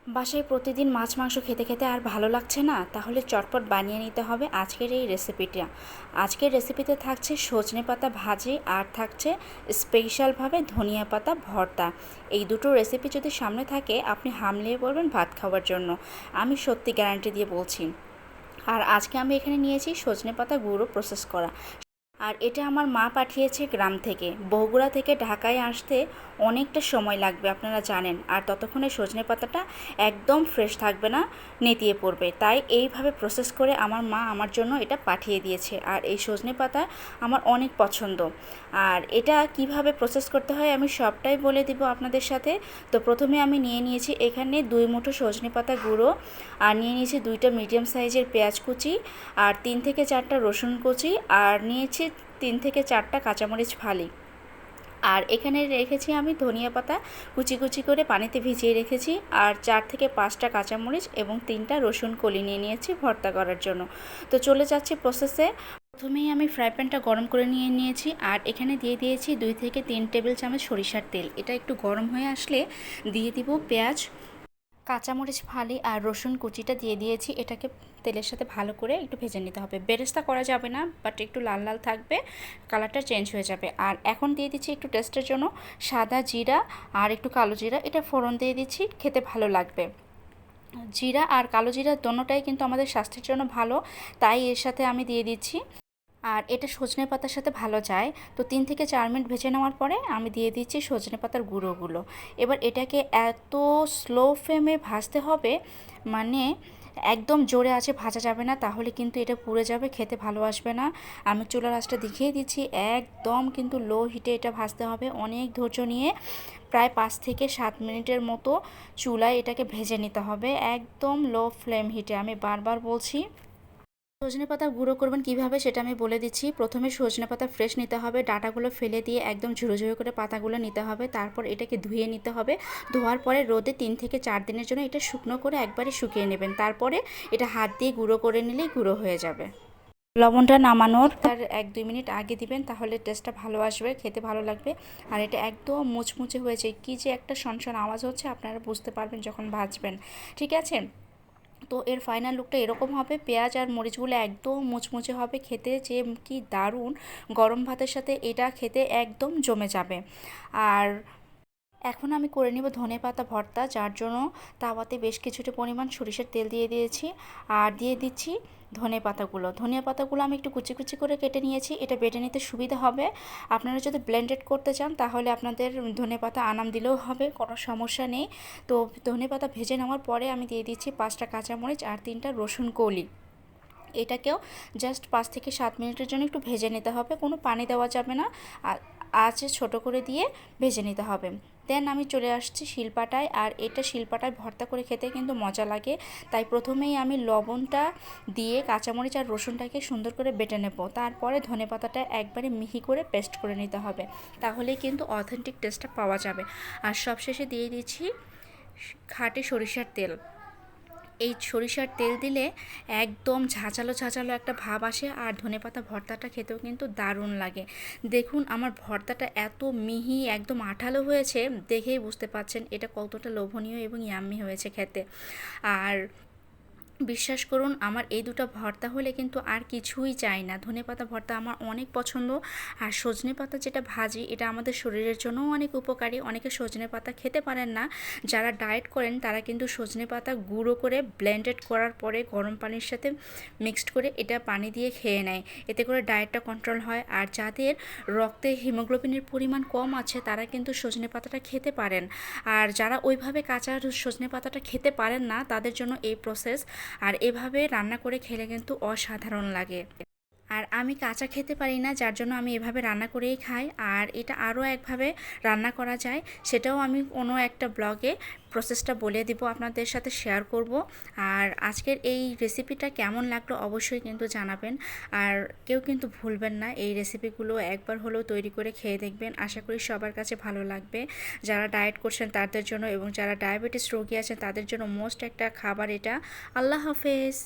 বাসায় প্রতিদিন মাছ মাংস খেতে খেতে আর ভালো লাগছে না, তাহলে চটপট বানিয়ে নিতে হবে আজকের এই রেসিপিটা। আজকের রেসিপিতে থাকছে সজনে পাতা ভাজি আর থাকছে স্পেশালভাবে ধনিয়া পাতা ভর্তা। এই দুটো রেসিপি যদি সামনে থাকে আপনি হামলিয়ে পড়বেন ভাত খাওয়ার জন্য, আমি সত্যি গ্যারান্টি দিয়ে বলছি। আর আজকে আমি এখানে নিয়েছি সজনে পাতা গুঁড়ো প্রসেস করা। আর এটা আমার মা পাঠিয়েছে গ্রাম থেকে। বগুড়া থেকে ঢাকায় আসতে অনেকটা সময় লাগবে আপনারা জানেন, আর ততক্ষণে সজনে পাতাটা একদম ফ্রেশ থাকবে না, নেতিয়ে পড়বে। তাই এইভাবে প্রসেস করে আমার মা আমার জন্য এটা পাঠিয়ে দিয়েছে। আর এই সজনে পাতা আমার অনেক পছন্দ। আর এটা কিভাবে প্রসেস করতে হয় আমি সবটাই বলে দিব আপনাদের সাথে। তো প্রথমে আমি নিয়ে নিয়েছি এখানে 2 মুঠো সজনে পাতা গুঁড়ো, আর নিয়ে নিয়েছি 2টা মিডিয়াম সাইজের পেঁয়াজ কুচি, আর 3 থেকে 4টা রসুন কুচি, আর নিয়েছি 3 থেকে 4টা কাঁচামরিচ ফালি। আর এখানে রেখেছি আমি ধনিয়া পাতা কুচি কুচি করে পানিতে ভিজিয়ে রেখেছি, আর 4 থেকে 5টা কাঁচামরিচ এবং 3টা রসুন কলি নিয়ে নিয়েছি ভর্তা করার জন্য। তো চলে যাচ্ছি প্রসেসে। প্রথমেই আমি ফ্রাই প্যানটা গরম করে নিয়েছি, আর এখানে দিয়ে দিয়েছি 2 থেকে 3 টেবিল চামচ সরিষার তেল। এটা একটু গরম হয়ে আসলে দিয়ে দিব পেঁয়াজ, কাঁচামরিচ ফালি আর রসুন কুচিটা দিয়ে দিয়েছি। এটাকে তেলের সাথে ভালো করে একটু ভেজে নিতে হবে। বেরেস্তা করা যাবে না, বাট একটু লাল লাল থাকবে, কালারটা চেঞ্জ হয়ে যাবে। আর এখন দিয়ে দিচ্ছি একটু টেস্টের জন্য সাদা জিরা আর একটু কালো জিরা, এটা ফোড়ন দিয়ে দিচ্ছি, খেতে ভালো লাগবে। জিরা আর কালো জিরা দোনোটাই কিন্তু আমাদের স্বাস্থ্যের জন্য ভালো, তাই এর সাথে আমি দিয়ে দিচ্ছি। আর এটা সজনে পাতার সাথে ভালো যায়। তো 3 থেকে 4 মিনিট ভেজে নেওয়ার পরে আমি দিয়ে দিচ্ছি সজনে পাতার গুঁড়োগুলো। এবার এটাকে এত স্লো ফ্লেমে ভাজতে হবে, মানে একদম জোরে আছে ভাজা যাবে না, তাহলে কিন্তু এটা পুড়ে যাবে, খেতে ভালো আসবে না। আমি চুলার আঁচটা দেখিয়ে দিচ্ছি, একদম কিন্তু লো হিটে এটা ভাজতে হবে, অনেক ধৈর্য নিয়ে প্রায় 5 থেকে 7 মিনিটের মতো চুলায় এটাকে ভেজে নিতে হবে, একদম লো ফ্লেম হিটে। আমি বারবার বলছি। সজনে পাতা গুঁড়ো করবেন কিভাবে সেটা আমি বলে দিচ্ছি। প্রথমে সজনে পাতা ফ্রেশ নিতে হবে, ডাঁটাগুলো ফেলে দিয়ে একদম ঝুরো ঝুরো করে পাতাগুলো নিতে হবে। তারপর এটাকে ধুয়ে নিতে হবে। ধোয়ার পরে রোদে 3 থেকে 4 দিনের জন্য এটা শুকনো করে একবারে শুকিয়ে নেবেন। তারপরে এটা হাত দিয়ে গুঁড়ো করে নিলেই গুঁড়ো হয়ে যাবে। লবণটা নামানোর তার 1-2 মিনিট আগে দিবেন, তাহলে টেস্টটা ভালো আসবে, খেতে ভালো লাগবে। আর এটা একদম মুচমুচে হয়েছে, কি যে একটা শনশন আওয়াজ হচ্ছে, আপনারা বুঝতে পারবেন যখন ভাজবেন। ঠিক আছে, তো এর ফাইনাল লুকটা এরকম হবে। পেঁয়াজ আর মরিচগুলো একদম মুচমুচে হবে, খেতে যে কি দারুণ, গরম ভাতের সাথে এটা খেতে একদম জমে যাবে। আর এখন আমি করে নিব ধনেপাতা ভর্তা, যার জন্য তাওয়াতে বেশ কিছুটা পরিমাণ সরিষার তেল দিয়ে দিয়েছি, আর দিয়ে দিচ্ছি ধনিয়া পাতাগুলো আমি একটু কুচি কুচি করে কেটে নিয়েছি। এটা বেটে নিতে সুবিধা হবে। আপনারা যদি ব্লেন্ডেড করতে চান তাহলে আপনাদের ধনেপাতা আনাম দিলেও হবে, কোনো সমস্যা নেই। তো ধনেপাতা ভেজে নেওয়ার পরে আমি দিয়ে দিচ্ছি 5টা কাঁচামরিচ আর 3টা রসুন কলি। এটাকেও জাস্ট 5 থেকে 7 মিনিটের জন্য একটু ভেজে নিতে হবে, কোনো পানি দেওয়া যাবে না। আর আঁচে ছোটো করে দিয়ে ভেজে নিতে হবে। দেন আমি চলে আসছি শিলপাটায়, আর এটা শিলপাটায় ভর্তা করে খেতে কিন্তু মজা লাগে। তাই প্রথমেই আমি লবণটা দিয়ে কাঁচামরিচ আর রসুনটাকে সুন্দর করে বেটে নেব। তারপরে ধনেপাতাটা একবারে মিহি করে পেস্ট করে নিতে হবে, তাহলেই কিন্তু অথেন্টিক টেস্টটা পাওয়া যাবে। আর সবশেষে দিয়ে দিচ্ছি খাঁটি সরিষার তেল। এই সরিষার তেল দিলে একদম ঝাঁঝালো ঝাঁঝালো একটা ভাব আসে, আর ধনেপাতা ভর্তাটা খেতেও কিন্তু দারুণ লাগে। দেখুন আমার ভর্তাটা এত মিহি একদম আঠালো হয়েছে, দেখেই বুঝতে পারছেন এটা কতটা লোভনীয় এবং ইয়াম্মি হয়েছে খেতে। আর বিশ্বাস করুন আমার এই দুটো ভর্তা হলে কিন্তু আর কিছুই চাই না। ধনেপাতা ভর্তা আমার অনেক পছন্দ। আর সজনে পাতা যেটা ভাজি, এটা আমাদের শরীরের জন্যও অনেক উপকারী। অনেকে সজনে পাতা খেতে পারেন না, যারা ডায়েট করেন তারা কিন্তু সজনে পাতা গুঁড়ো করে ব্লেন্ডেড করার পরে গরম পানির সাথে মিক্সড করে এটা পানি দিয়ে খেয়ে নেয়, এতে করে ডায়েটটা কন্ট্রোল হয়। আর যাদের রক্তে হিমোগ্লোবিনের পরিমাণ কম আছে তারা কিন্তু সজনে পাতাটা খেতে পারেন। আর যারা ওইভাবে কাঁচা সজনে পাতাটা খেতে পারেন না তাদের জন্য এই প্রসেস। আর এভাবে রান্না করে খেলে কিন্তু অসাধারণ লাগে। আর আমি কাঁচা খেতে পারি না, যার জন্য আমি এভাবে রান্না করেই খাই। আর এটা আরও একভাবে রান্না করা যায়, সেটাও আমি কোনো একটা ব্লগে প্রসেসটা বলে দিব, আপনাদের সাথে শেয়ার করব। আর আজকের এই রেসিপিটা কেমন লাগলো অবশ্যই কিন্তু জানাবেন। আর কেউ কিন্তু ভুলবেন না, এই রেসিপিগুলো একবার হলেও তৈরি করে খেয়ে দেখবেন, আশা করি সবার কাছে ভালো লাগবে। যারা ডায়েট করছেন তাদের জন্য এবং যারা ডায়াবেটিস রোগী আছেন তাদের জন্য মোস্ট একটা খাবার এটা। আল্লাহ হাফেজ।